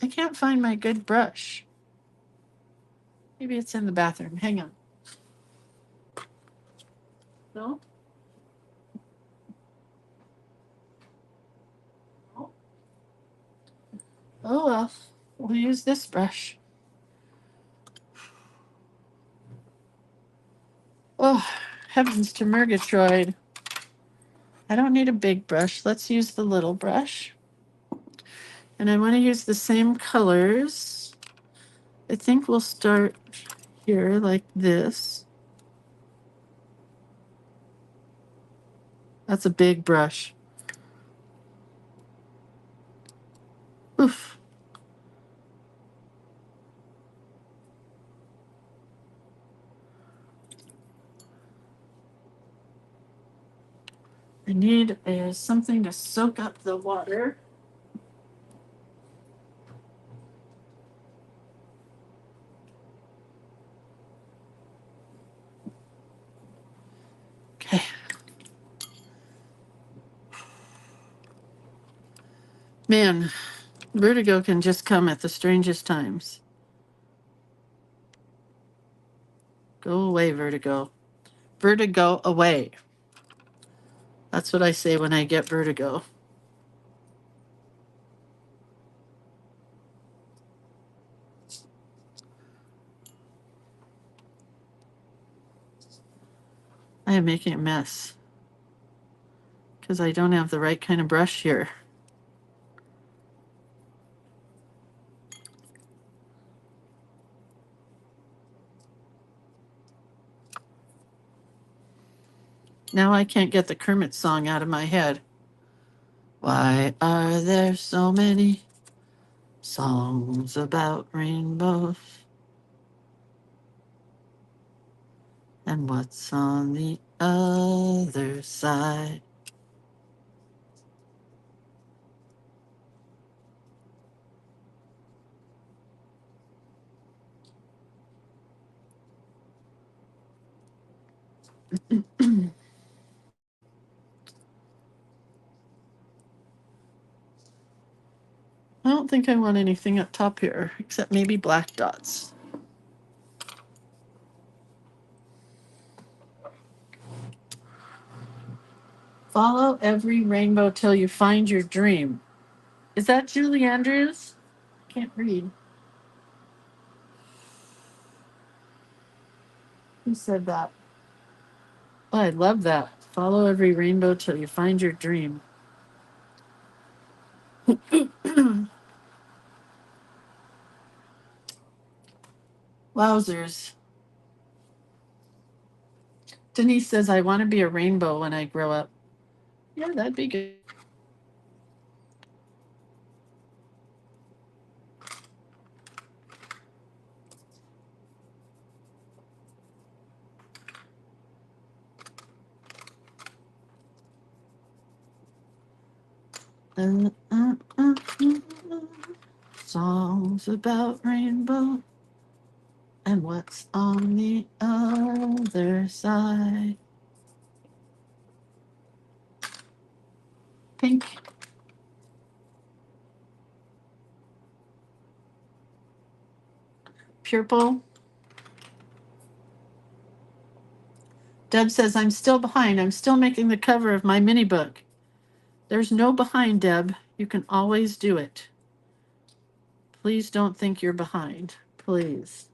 Speaker 1: I can't find my good brush. Maybe it's in the bathroom. Hang on. No? No? Oh well, we'll use this brush. Oh, heavens to Murgatroyd. I don't need a big brush. Let's use the little brush. And I want to use the same colors. I think we'll start here like this. That's a big brush. Oof. I need something to soak up the water. Okay. Man, vertigo can just come at the strangest times. Go away, vertigo. Vertigo away. That's what I say when I get vertigo. I am making a mess because I don't have the right kind of brush here. Now I can't get the Kermit song out of my head. Why are there so many songs about rainbows? And what's on the other side? I don't think I want anything up top here, except maybe black dots. Follow every rainbow till you find your dream. Is that Julie Andrews? Can't read. Who said that? Oh, I love that. Follow every rainbow till you find your dream. Wowzers. Denise says, I want to be a rainbow when I grow up. Yeah, that'd be good. Uh, uh, uh, uh. Songs about rainbow and what's on the other side. Pink. Purple. Deb says, I'm still behind. I'm still making the cover of my mini book. There's no behind, Deb. You can always do it. Please don't think you're behind. Please.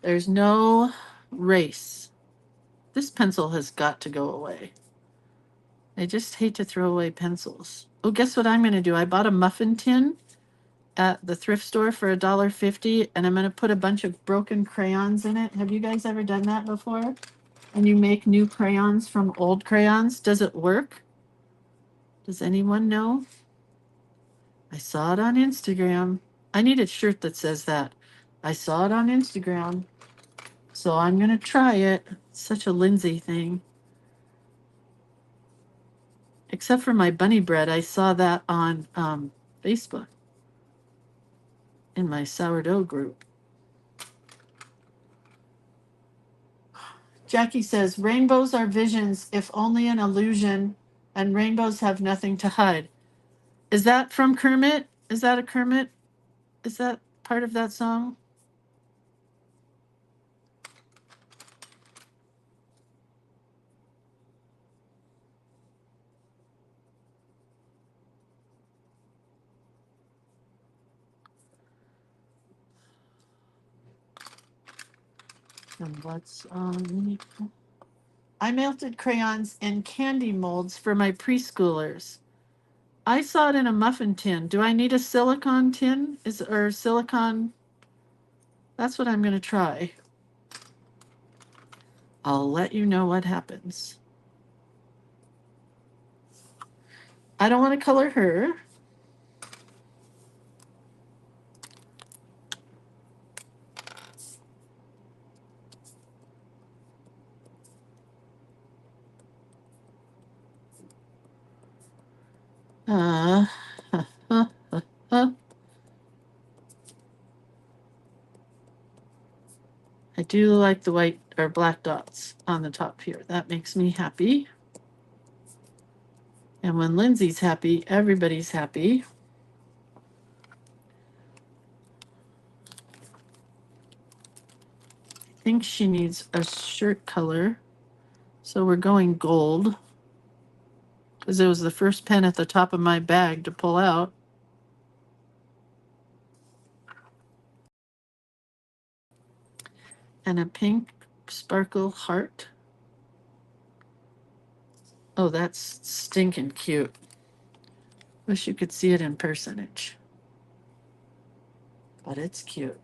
Speaker 1: There's no race. This pencil has got to go away. I just hate to throw away pencils. Oh, guess what I'm going to do? I bought a muffin tin at the thrift store for $1.50, and I'm going to put a bunch of broken crayons in it. Have you guys ever done that before? And you make new crayons from old crayons. Does it work? Does anyone know? I saw it on Instagram. I need a shirt that says that. I saw it on Instagram. So I'm going to try it. It's such a Lindsay thing. Except for my bunny bread, I saw that on Facebook in my sourdough group. Jackie says, rainbows are visions, if only an illusion, and rainbows have nothing to hide. Is that from Kermit? Is that a Kermit? Is that part of that song? And what's I melted crayons in candy molds for my preschoolers. I saw it in a muffin tin. Do I need a silicone tin? Or silicone? That's what I'm going to try. I'll let you know what happens. I don't want to color her. Uh, I do like the white or black dots on the top here. That makes me happy. And when Lindsay's happy, everybody's happy. I think she needs a shirt color. So we're going gold. Because it was the first pen at the top of my bag to pull out. And a pink sparkle heart. Oh, that's stinking cute. Wish you could see it in personage. But it's cute.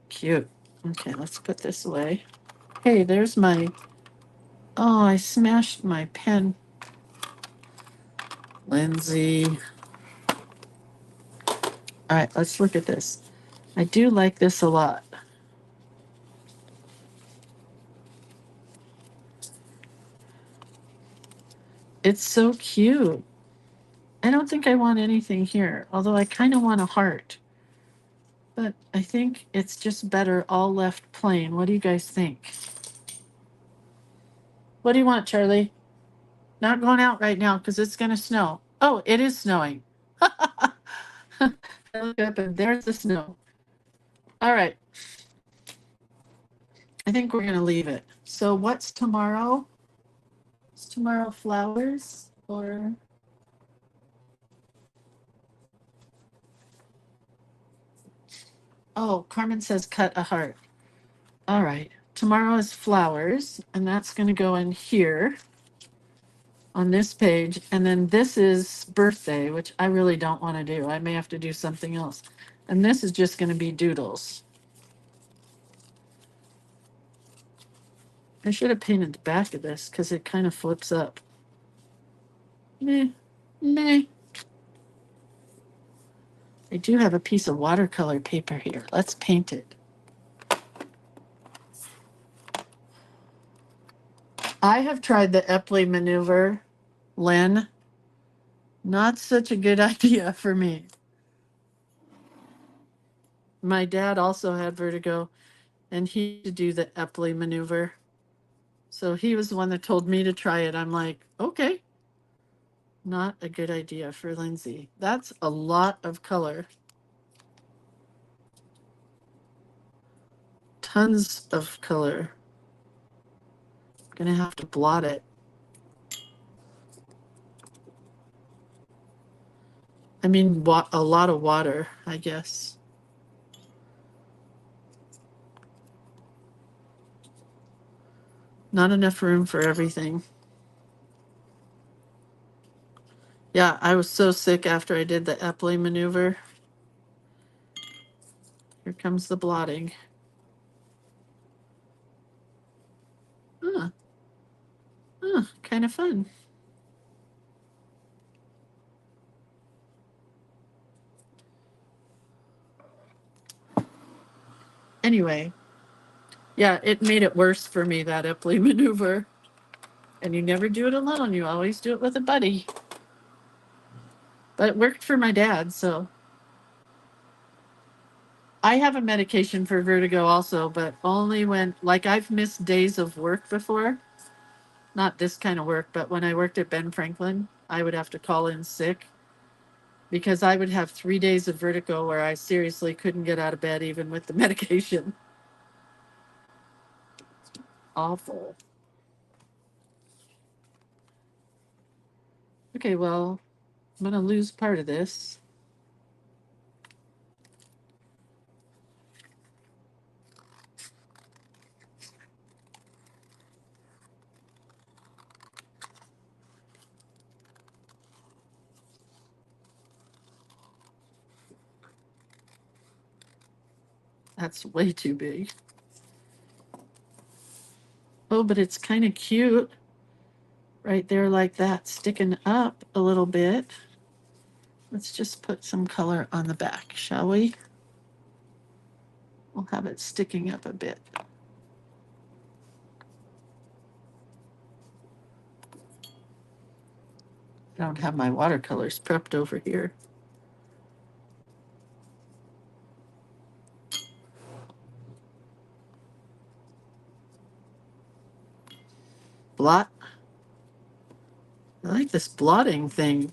Speaker 1: Cute. Okay, let's put this away. Hey, there's my... Oh, I smashed my pen. Lindsay. All right, let's look at this. I do like this a lot. It's so cute. I don't think I want anything here, although I kind of want a heart. But I think it's just better all left plain. What do you guys think? What do you want, Charlie? Not going out right now because it's going to snow. Oh, it is snowing. I look up and there's the snow. All right. I think we're going to leave it. So what's tomorrow? Is tomorrow flowers or... Oh, Carmen says cut a heart. All right. Tomorrow is flowers, and that's going to go in here on this page. And then this is birthday, which I really don't want to do. I may have to do something else. And this is just going to be doodles. I should have painted the back of this because it kind of flips up. Meh. Meh. I do have a piece of watercolor paper here. Let's paint it. I have tried the Epley maneuver, Lynn. Not such a good idea for me. My dad also had vertigo, and he used to do the Epley maneuver. So he was the one that told me to try it. I'm like, okay. Not a good idea for Lindsay. That's a lot of color. Tons of color. Gonna have to blot it. I mean, a lot of water, I guess. Not enough room for everything. Yeah, I was so sick after I did the Epley maneuver. Here comes the blotting. Kind of fun. Anyway, yeah, it made it worse for me, that Epley maneuver. And you never do it alone. You always do it with a buddy. But it worked for my dad, so. I have a medication for vertigo also, but only when, like, I've missed days of work before. Not this kind of work, but when I worked at Ben Franklin, I would have to call in sick because I would have 3 days of vertigo where I seriously couldn't get out of bed even with the medication. Awful. Okay, well, I'm going to lose part of this. That's way too big. Oh, but it's kind of cute. Right there like that, sticking up a little bit. Let's just put some color on the back, shall we? We'll have it sticking up a bit. I don't have my watercolors prepped over here. Blot. I like this blotting thing.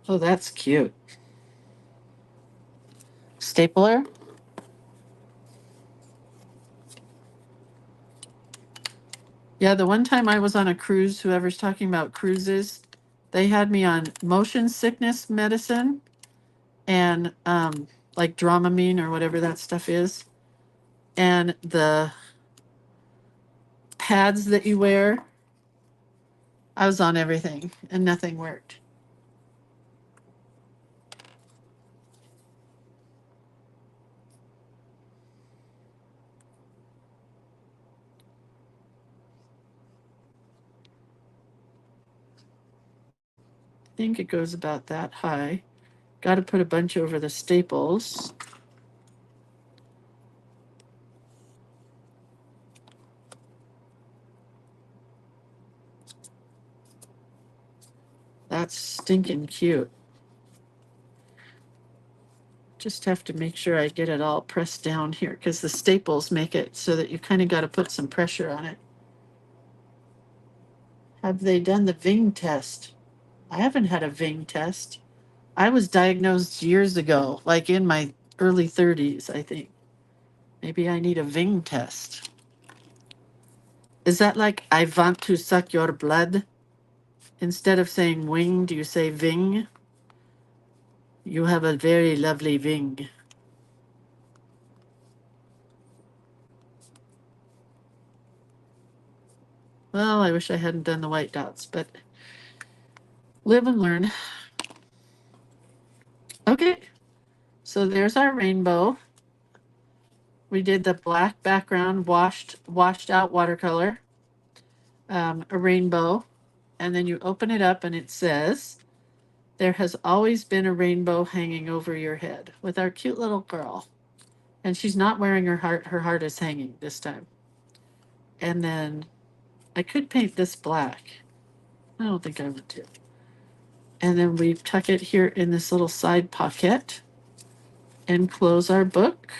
Speaker 1: Oh, that's cute. Stapler. Yeah, the one time I was on a cruise, whoever's talking about cruises, they had me on motion sickness medicine and like Dramamine or whatever that stuff is. And the pads that you wear, I was on everything and nothing worked. I think it goes about that high. Got to put a bunch over the staples. That's stinking cute. Just have to make sure I get it all pressed down here because the staples make it so that you kind of got to put some pressure on it. Have they done the Ving test? I haven't had a Ving test. I was diagnosed years ago, like in my early 30s, I think. Maybe I need a Ving test. Is that like, I want to suck your blood? Instead of saying wing, do you say Ving? You have a very lovely Ving. Well, I wish I hadn't done the white dots, but live and learn. Okay, so there's our rainbow. We did the black background, washed out watercolor, a rainbow, and then you open it up and it says, "There has always been a rainbow hanging over your head," with our cute little girl. And she's not wearing her heart. Her heart is hanging this time. And then I could paint this black. I don't think I want to. And then we tuck it here in this little side pocket and close our book.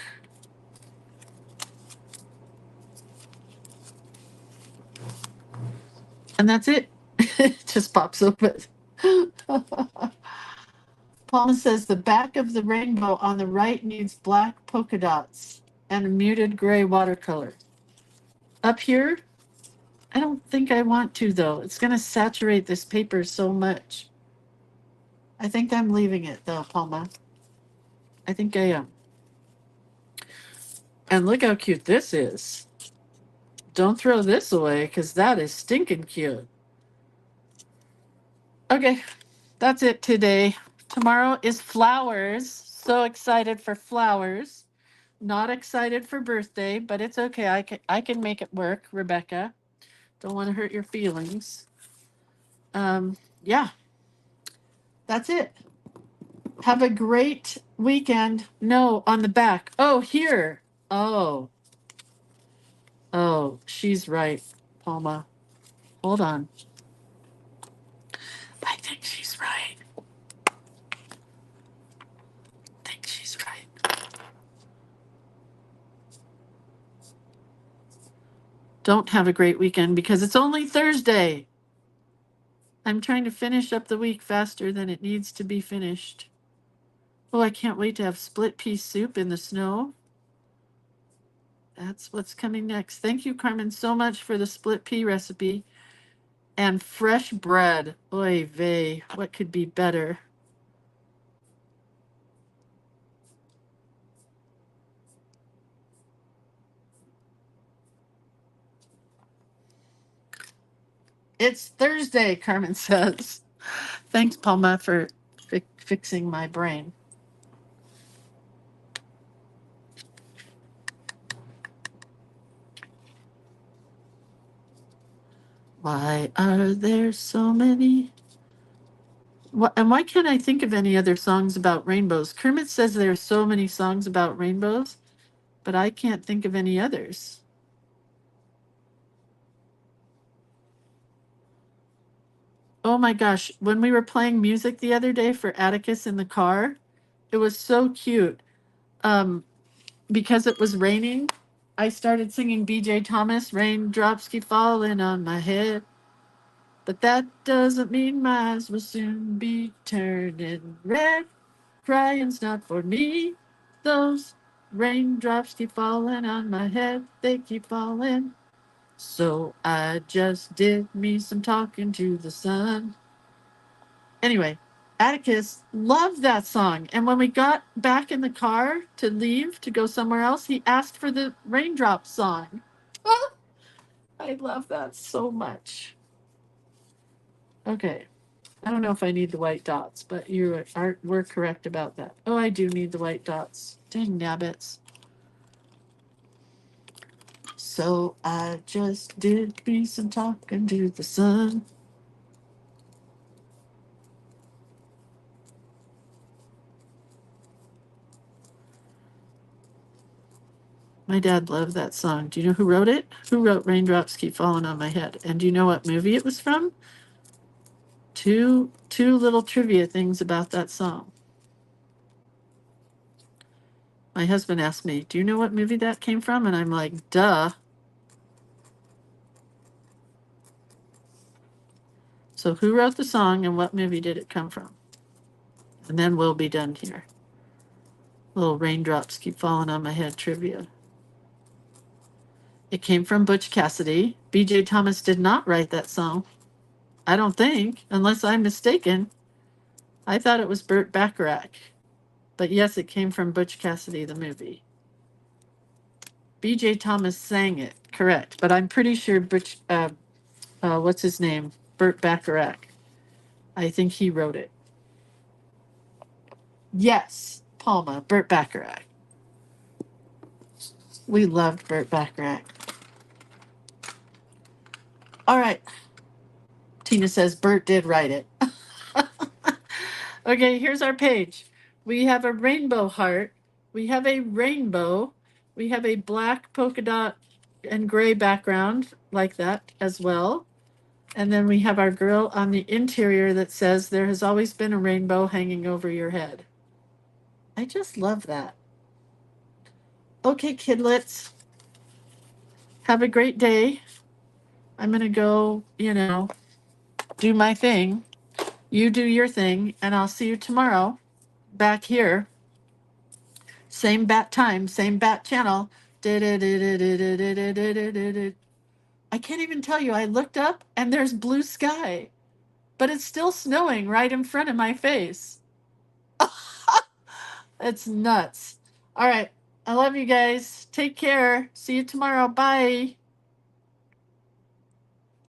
Speaker 1: And that's it. It just pops open. Palma says the back of the rainbow on the right needs black polka dots and a muted gray watercolor. Up here, I don't think I want to though. It's going to saturate this paper so much. I think I'm leaving it though, Palma. I think I am. And look how cute this is. Don't throw this away because that is stinking cute. Okay, that's it today. Tomorrow is flowers. So excited for flowers. Not excited for birthday, but it's okay. I can make it work, Rebecca. Don't want to hurt your feelings. Yeah, that's it. Have a great weekend. No, on the back. Oh, here. Oh, oh, she's right, Palma. Hold on. I think she's right. I think she's right. Don't have a great weekend because it's only Thursday. I'm trying to finish up the week faster than it needs to be finished. Oh, I can't wait to have split pea soup in the snow. That's what's coming next. Thank you, Carmen, so much for the split pea recipe. And fresh bread. Oy vey, what could be better? It's Thursday, Carmen says. Thanks, Palma, for fixing my brain. Why are there so many? And why can't I think of any other songs about rainbows? Kermit says there are so many songs about rainbows, but I can't think of any others. Oh my gosh, when we were playing music the other day for Atticus in the car, it was so cute. Because it was raining, I started singing BJ Thomas, Raindrops Keep Falling on My Head. But that doesn't mean my eyes will soon be turning red. Crying's not for me. Those raindrops keep falling on my head, they keep falling. So I just did me some talking to the sun. Anyway, Atticus loved that song. And when we got back in the car to leave to go somewhere else, he asked for the raindrop song. I love that so much. Okay. I don't know if I need the white dots, but we're correct about that. Oh, I do need the white dots. Dang nabbits. So I just did me some talking to the sun. My dad loved that song. Do you know who wrote it? Who wrote Raindrops Keep Falling on My Head? And do you know what movie it was from? Two little trivia things about that song. My husband asked me, "Do you know what movie that came from?" And I'm like, "Duh." So who wrote the song and what movie did it come from? And then we'll be done here. Little raindrops keep falling on my head trivia. It came from Butch Cassidy. BJ Thomas did not write that song. I don't think, unless I'm mistaken. I thought it was Burt Bacharach. But yes, it came from Butch Cassidy, the movie. BJ Thomas sang it, correct. But I'm pretty sure what's his name? Burt Bacharach. I think he wrote it. Yes, Palma, Burt Bacharach. We loved Burt Bacharach. All right. Tina says Burt did write it. Okay, here's our page. We have a rainbow heart. We have a rainbow. We have a black polka dot and gray background like that as well. And then we have our girl on the interior that says there has always been a rainbow hanging over your head. I just love that. Okay, kidlets. Have a great day. I'm going to go, do my thing. You do your thing, and I'll see you tomorrow back here. Same bat time, same bat channel. I can't even tell you. I looked up and there's blue sky, but it's still snowing right in front of my face. It's nuts. All right. I love you guys. Take care. See you tomorrow. Bye.